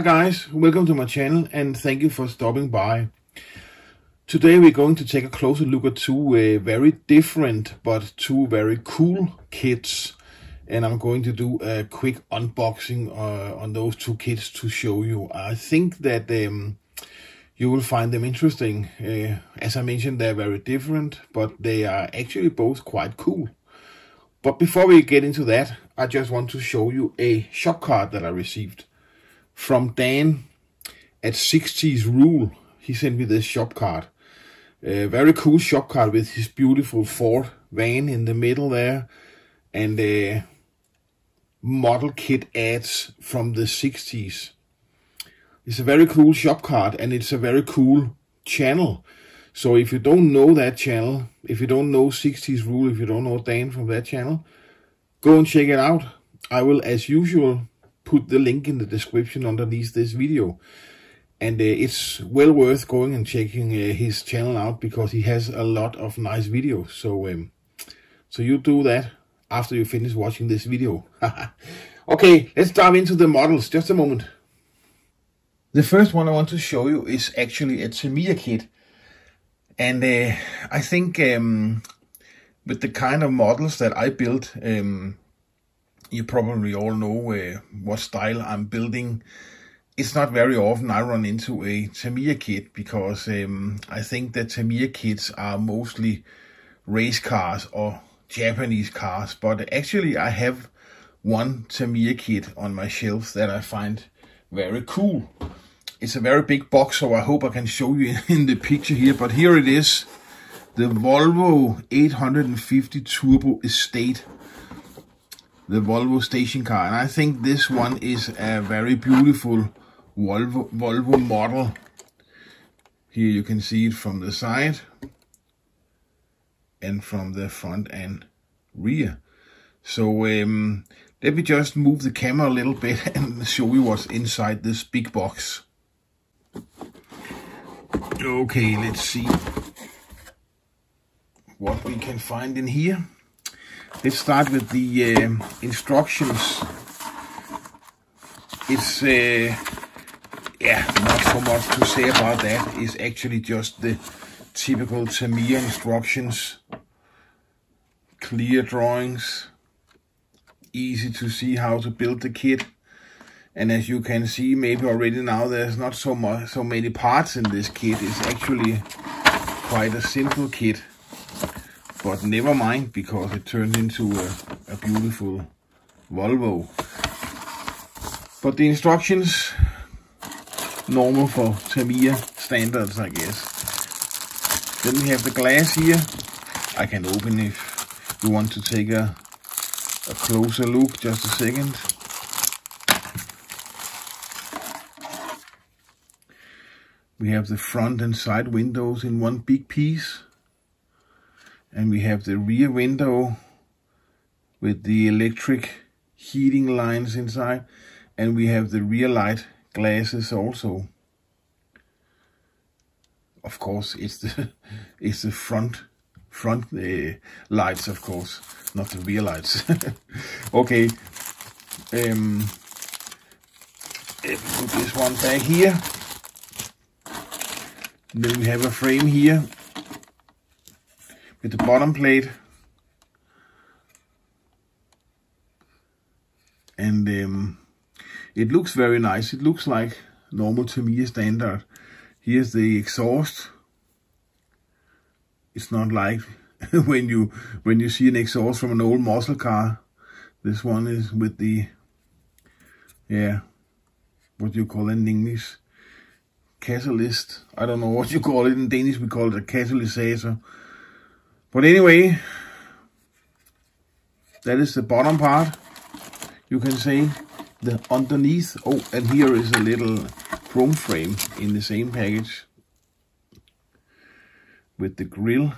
Hi guys, welcome to my channel and thank you for stopping by. Today we're going to take a closer look at two very different but two very cool kits, and I'm going to do a quick unboxing on those two kits to show you. I think that you will find them interesting. As I mentioned, they're very different, but they are actually both quite cool. But before we get into that, I just want to show you a shop card that I received from Dan at 60s Rule. He sent me this shop card. A very cool shop card with his beautiful Ford van in the middle there, and model kit ads from the 60s. It's a very cool shop card, and it's a very cool channel. So if you don't know that channel, if you don't know 60s Rule, if you don't know Dan from that channel, go and check it out. I will, as usual, put the link in the description underneath this video. And it's well worth going and checking his channel out, because he has a lot of nice videos. So you do that after you finish watching this video. Okay, let's dive into the models. Just a moment. The first one I want to show you is actually a Tamiya kit. And I think with the kind of models that I build, you probably all know what style I'm building. It's not very often I run into a Tamiya kit, because I think that Tamiya kits are mostly race cars or Japanese cars. But actually I have one Tamiya kit on my shelf that I find very cool. It's a very big box, so I hope I can show you in the picture here. But here it is, the Volvo 850 Turbo Estate, the Volvo station car. And I think this one is a very beautiful Volvo model. Here you can see it from the side and from the front and rear. So let me just move the camera a little bit and show you what's inside this big box. Okay, let's see what we can find in here. Let's start with the instructions. It's not so much to say about that. It's actually just the typical Tamiya instructions. Clear drawings, easy to see how to build the kit. And as you can see maybe already now, there's not so many parts in this kit. It's actually quite a simple kit. But never mind, because it turned into a beautiful Volvo. But the instructions, normal for Tamiya standards, I guess. Then we have the glass here. I can open if you want to take a closer look. Just a second. We have the front and side windows in one big piece. And we have the rear window with the electric heating lines inside. And we have the rear light glasses also. Of course, it's the front lights, of course, not the rear lights. Okay. Put this one back here. Then we have a frame here with the bottom plate, and it looks very nice. It looks like normal Tamiya standard. Here's the exhaust. It's not like when you see an exhaust from an old muscle car. This one is with the, what do you call it in English? Catalyst. I don't know what you call it in Danish. We call it a catalysator. But anyway, that is the bottom part. You can see the underneath. Oh, and here is a little chrome frame in the same package with the grill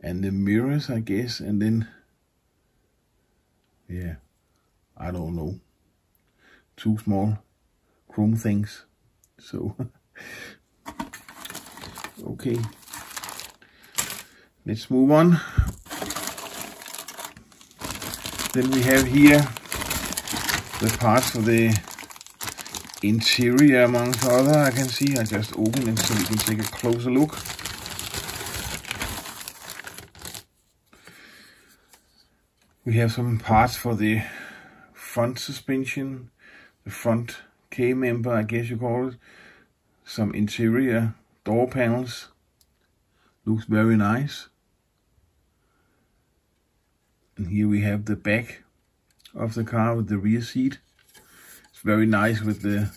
and the mirrors, I guess. And then, I don't know, two small chrome things. So, okay, let's move on. Then we have here the parts for the interior amongst other, I can see. I just open it so we can take a closer look. We have some parts for the front suspension, the front K-member, I guess you call it. Some interior door panels. Looks very nice. And here we have the back of the car with the rear seat. It's very nice with the,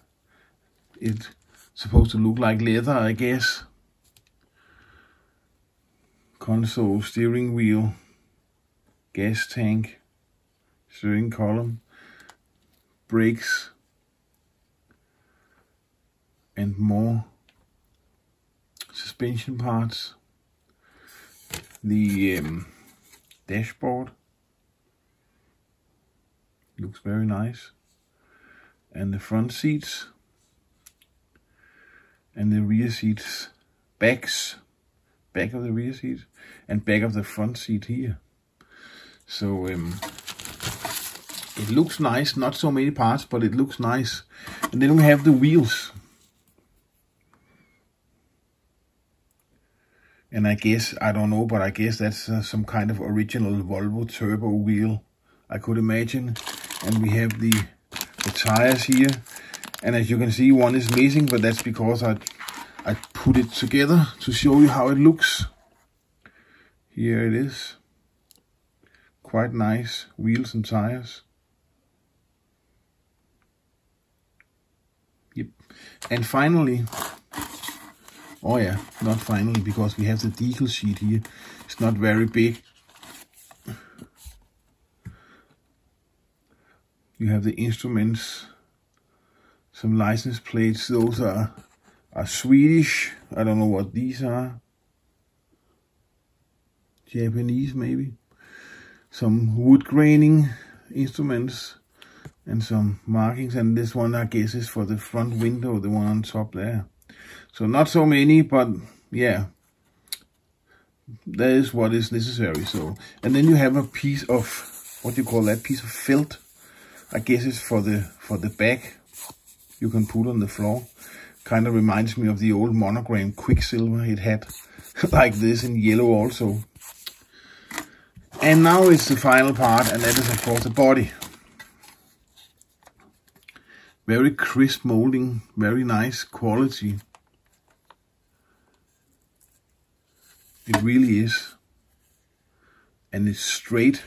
it's supposed to look like leather, I guess. Console, steering wheel, gas tank, steering column, brakes, and more suspension parts. The dashboard looks very nice, and the front seats and the rear seats, back of the rear seat and back of the front seat here. So it looks nice, not so many parts, but it looks nice. And then we have the wheels. And I guess, I don't know, but I guess that's some kind of original Volvo turbo wheel, I could imagine. And we have the tires here. And as you can see, one is missing, but that's because I put it together to show you how it looks. Here it is. Quite nice wheels and tires. Yep. And finally, oh yeah, not finally, because we have the decal sheet here. It's not very big. You have the instruments, some license plates. Those are Swedish. I don't know what these are. Japanese maybe. Some wood graining instruments and some markings. And this one, I guess, is for the front window, the one on top there. So not so many, but yeah, that is what is necessary. So, and then you have a piece of, what do you call that, piece of felt? I guess it's for the back. You can put on the floor. Kind of reminds me of the old monogram Quicksilver. It had like this in yellow also. And now it's the final part, and that is of course the body. Very crisp molding, very nice quality. It really is. And it's straight.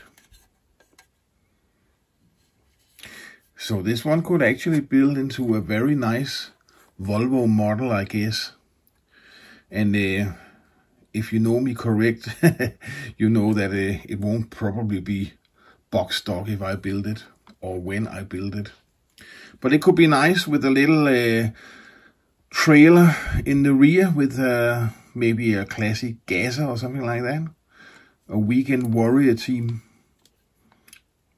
So this one could actually build into a very nice Volvo model, I guess. And if you know me correct, you know that it won't probably be box stock if I build it, or when I build it. But it could be nice with a little trailer in the rear with maybe a classic gasser or something like that. A weekend warrior team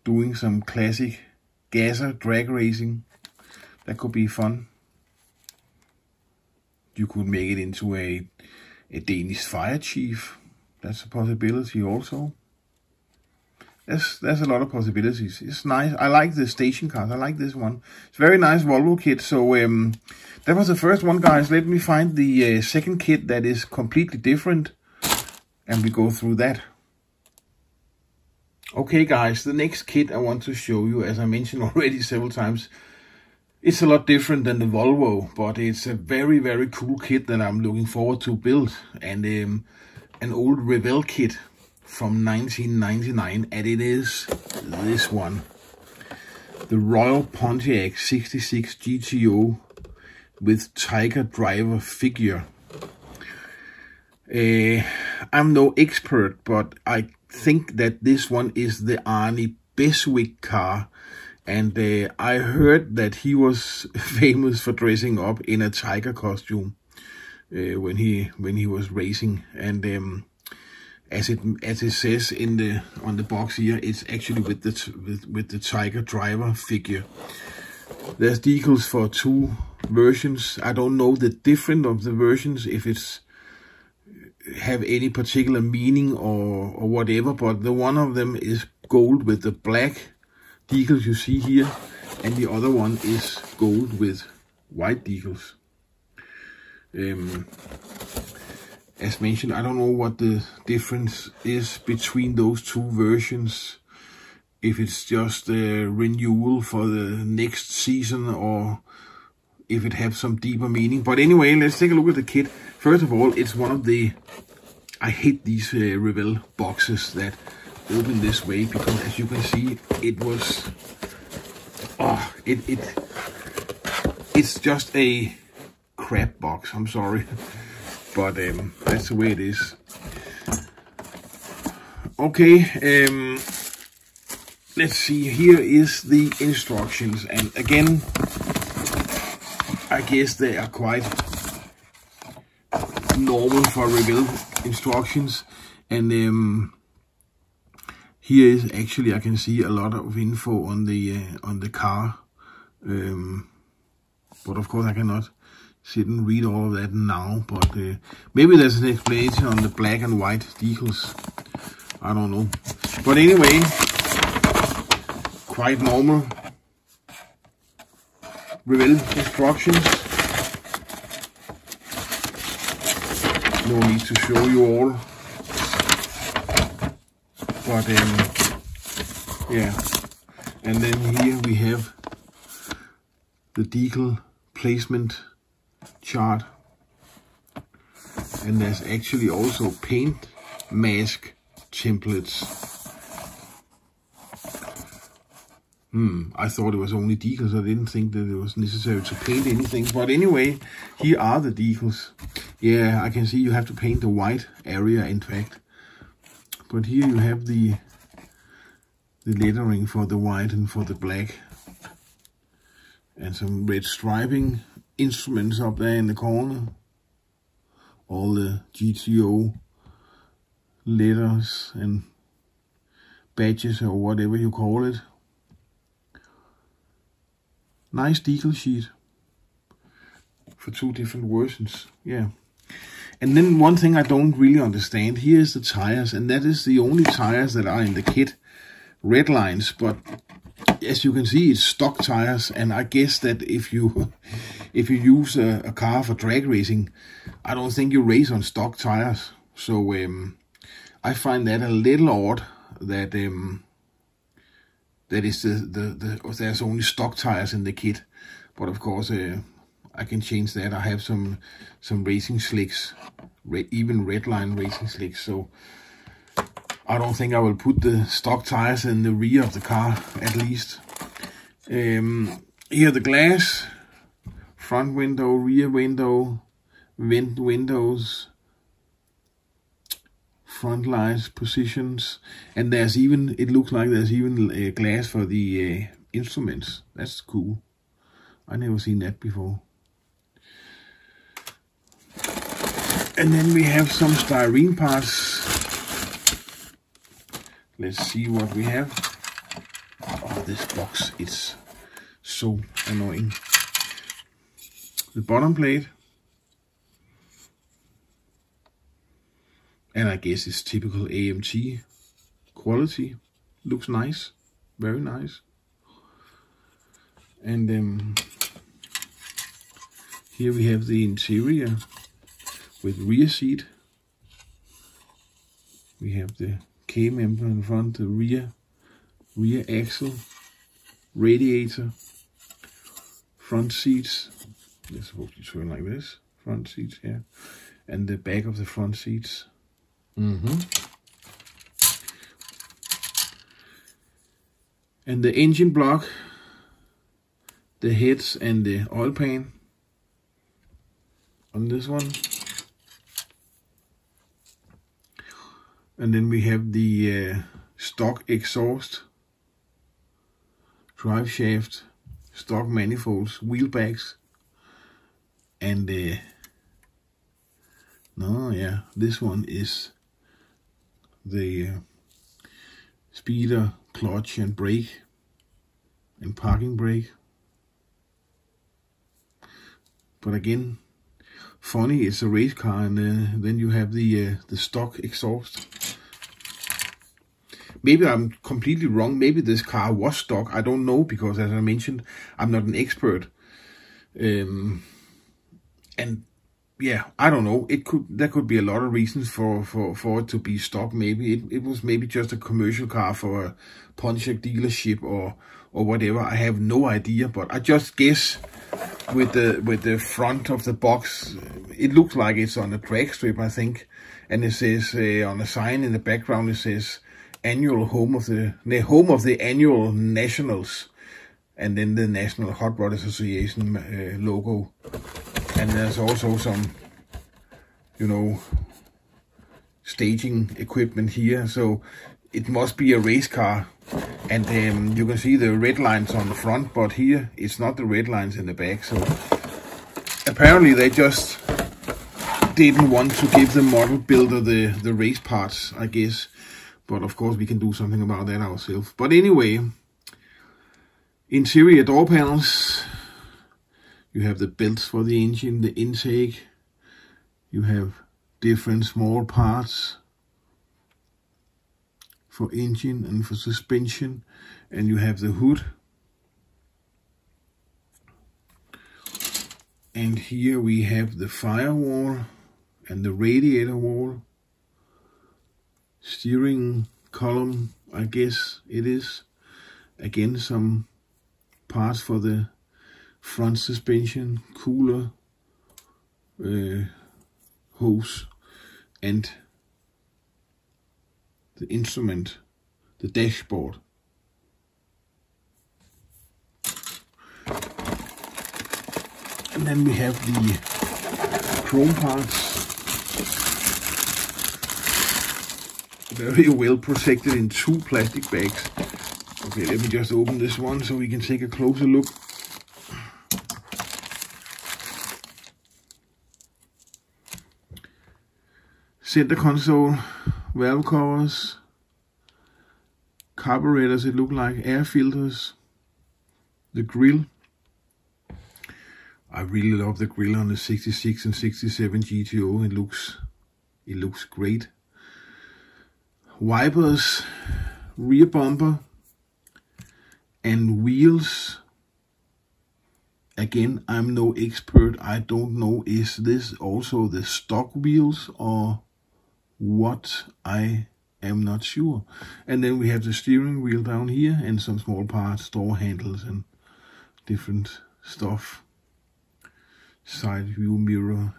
doing some classic gasser drag racing. That could be fun. You could make it into a Danish fire chief. That's a possibility also. There's a lot of possibilities. It's nice. I like the station cars. I like this one. It's a very nice Volvo kit. So that was the first one, guys. Let me find the second kit that is completely different, and we go through that. Okay, guys, the next kit I want to show you, as I mentioned already several times, it's a lot different than the Volvo, but it's a very, very cool kit that I'm looking forward to build. And an old Revell kit from 1999, and it is this one. The Royal Pontiac 66 GTO with Tiger driver figure. I'm no expert, but I think that this one is the Arnie Beswick car. And I heard that he was famous for dressing up in a tiger costume when he was racing. And as it says on the box here, it's actually with the tiger driver figure. There's decals for 2 versions. I don't know the difference of the versions, if it's have any particular meaning or whatever, but the one of them is gold with the black decals you see here, and the other one is gold with white decals. As mentioned, I don't know what the difference is between those two versions. If it's just a renewal for the next season or if it has some deeper meaning. But anyway, let's take a look at the kit. First of all, it's one of the... I hate these Revell boxes that open this way, because as you can see, it was... Oh, it's just a crap box. I'm sorry. But that's the way it is. Okay, let's see. Here is the instructions, and again, I guess they are quite normal for Revell instructions. And here is actually, I can see a lot of info on the car, but of course I cannot sit and read all of that now, but maybe there's an explanation on the black and white decals. I don't know. But anyway, quite normal Revell instructions. No need to show you all. But yeah. And then here we have the decal placement chart, and there's actually also paint mask templates. I thought it was only decals. I didn't think that it was necessary to paint anything. But anyway, here are the decals. Yeah, I can see you have to paint the white area, in fact. But here you have the lettering for the white and for the black. And some red striping. Instruments up there in the corner. All the GTO letters and badges or whatever you call it. Nice decal sheet for two different versions. Yeah. And then one thing I don't really understand, here is the tires, and that is the only tires that are in the kit. Red lines, but as you can see, it's stock tires, and I guess that if you use a car for drag racing, I don't think you race on stock tires. So I find that a little odd that that is there's only stock tires in the kit. But of course, I can change that. I have some racing slicks, even red line racing slicks. So I don't think I will put the stock tires in the rear of the car, at least. Here the glass, front window, rear window, windows, front lights, positions, and there's even, it looks like there's even a glass for the instruments. That's cool. I never seen that before. And then we have some styrene parts. Let's see what we have. Oh, this box is so annoying. The bottom plate. And I guess it's typical AMT quality. Looks nice. Very nice. And here we have the interior with rear seat. We have the K-member in front, the rear axle, radiator, front seats. They're supposed to turn like this. Front seats, yeah. And the back of the front seats. And the engine block, the heads and the oil pan on this one. And then we have the stock exhaust, drive shaft, stock manifolds, wheel backs, and this one is the speeder, clutch and brake, and parking brake. But again, funny, it's a race car, and then you have the stock exhaust. Maybe I'm completely wrong. Maybe this car was stock. I don't know, because as I mentioned, I'm not an expert. And yeah, I don't know. There could be a lot of reasons for it to be stopped. Maybe it was maybe just a commercial car for a Pontiac dealership or whatever. I have no idea, but I just guess with the front of the box, it looks like it's on a drag strip, I think. And it says on a sign in the background, it says annual home of the annual nationals, and then the National Hot Rod Association logo. And there's also some, you know, staging equipment here, so it must be a race car. And you can see the red lines on the front, but here it's not the red lines in the back. So apparently they just didn't want to give the model builder the race parts, I guess. But of course we can do something about that ourselves. But anyway, interior door panels. You have the belts for the engine, the intake. You have different small parts for engine and for suspension. And you have the hood. And here we have the firewall and the radiator wall. Steering column, I guess it is. Again, some parts for the front suspension, cooler, hose, and the instrument, the dashboard. And then we have the chrome parts, very well protected in 2 plastic bags. Okay, let me just open this one so we can take a closer look. Center console, valve covers, carburetors, it look like, air filters, the grille. I really love the grille on the 66 and 67 GTO. It looks great. Wipers, rear bumper, and wheels. Again, I'm no expert. I don't know, is this also the stock wheels or what? I am not sure. And then we have the steering wheel down here and some small parts, door handles and different stuff. Side view mirror,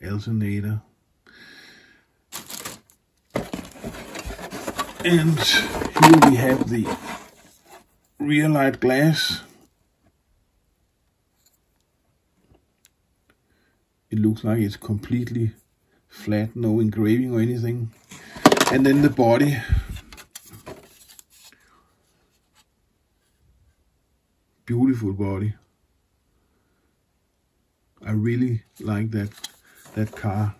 alternator. And here we have the rear light glass. It looks like it's completely flat, no engraving or anything. And then the body. Beautiful body. I really like that car.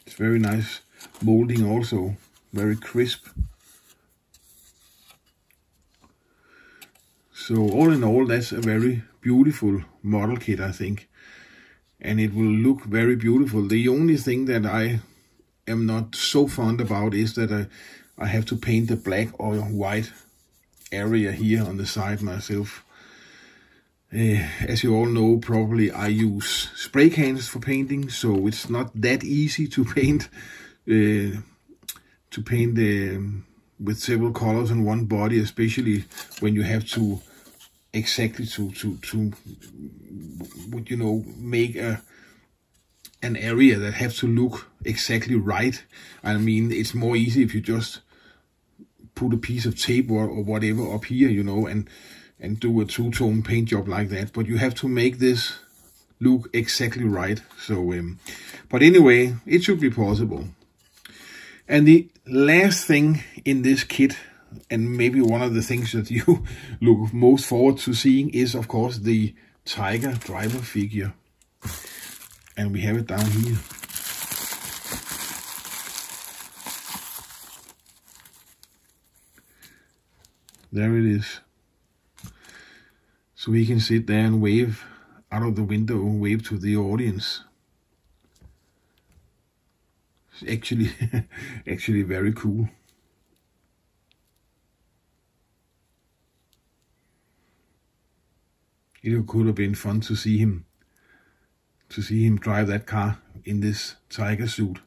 It's very nice molding also, very crisp. So all in all, that's a very beautiful model kit, I think. And it will look very beautiful. The only thing that I am not so fond about is that I have to paint the black or white area here on the side myself. As you all know, probably I use spray cans for painting, so it's not that easy to paint with several colors on one body, especially when you have to exactly to you know, make an area that have to look exactly right. I mean, it's more easy if you just put a piece of tape or whatever up here, you know, and do a two-tone paint job like that. But you have to make this look exactly right. So, but anyway, it should be possible. And the last thing in this kit, and maybe one of the things that you look most forward to seeing, is of course the Tiger driver figure. And we have it down here. There it is. So he can sit there and wave out of the window, wave to the audience. It's actually very cool. it could have been fun to see him drive that car in this tiger suit.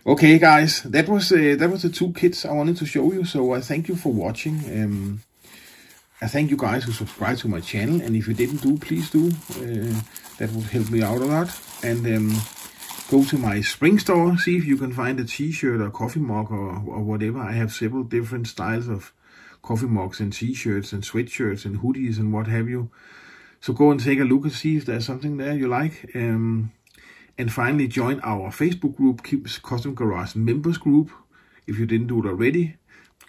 Okay, guys, that was the two kits I wanted to show you. So I thank you for watching. I thank you guys who subscribe to my channel, and if you didn't do, please do. That would help me out a lot. And go to my spring store, see if you can find a t-shirt or coffee mug or whatever. I have several different styles of coffee mugs and t-shirts and sweatshirts and hoodies and what have you. So go and take a look and see if there's something there you like. And finally, join our Facebook group, Kim's Custom Garage Members Group. If you didn't do it already,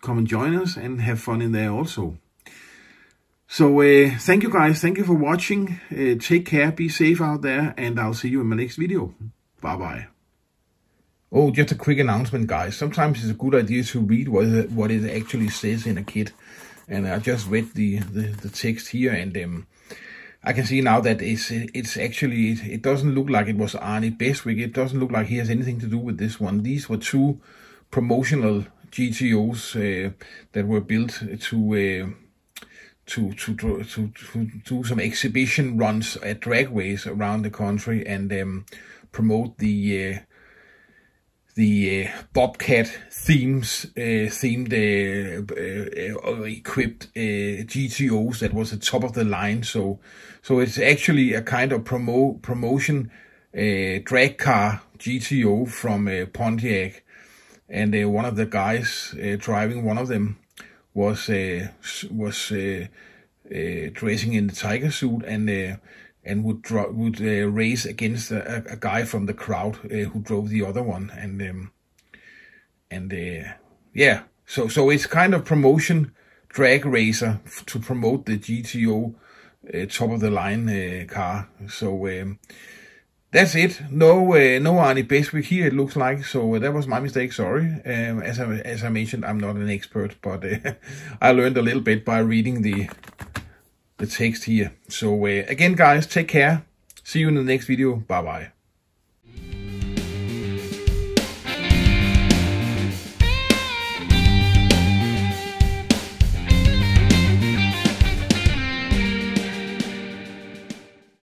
come and join us and have fun in there also. So thank you guys. Thank you for watching. Take care. Be safe out there. And I'll see you in my next video. Bye-bye. Oh, just a quick announcement, guys. Sometimes it's a good idea to read what it actually says in a kit. And I just read the text here, and I can see now that it's actually, it doesn't look like it was Arnie Bestwick. It doesn't look like he has anything to do with this one. These were two promotional GTOs that were built to do some exhibition runs at dragways around the country and promote the Bobcat themed equipped GTOs that was the top of the line. So it's actually a kind of promotion drag car GTO from Pontiac, and one of the guys driving one of them was dressing in the tiger suit and would race against a guy from the crowd who drove the other one, yeah, so it's kind of promotion drag racer to promote the GTO top of the line car. So that's it. No Arnie Bestwick here, it looks like. So that was my mistake. Sorry. As I mentioned, I'm not an expert, but I learned a little bit by reading the text here. So again, guys, take care. See you in the next video. Bye bye.